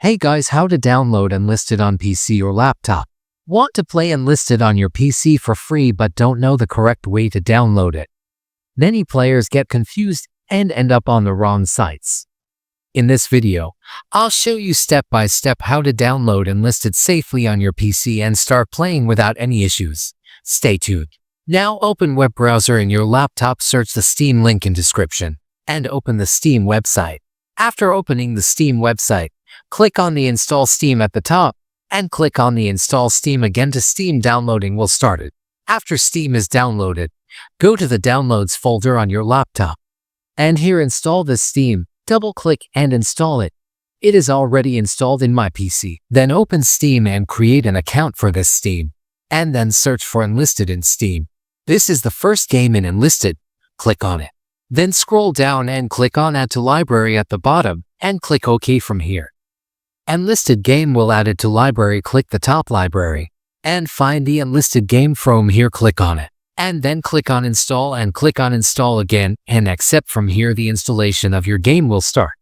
Hey guys, how to download Enlisted on PC or laptop? Want to play Enlisted on your PC for free but don't know the correct way to download it? Many players get confused and end up on the wrong sites. In this video, I'll show you step by step how to download Enlisted safely on your PC and start playing without any issues. Stay tuned. Now open web browser in your laptop, search the Steam link in description, and open the Steam website. After opening the Steam website, click on the Install Steam at the top, and click on the Install Steam again to Steam. Downloading will start it. After Steam is downloaded, go to the Downloads folder on your laptop. And here install this Steam, double-click and install it. It is already installed in my PC. Then open Steam and create an account for this Steam. And then search for Enlisted in Steam. This is the first game in Enlisted. Click on it. Then scroll down and click on Add to Library at the bottom, and click OK from here. Enlisted game will add it to library. Click the top library, and find the Enlisted game from here. Click on it, and then click on Install and click on Install again, and accept. From here the installation of your game will start.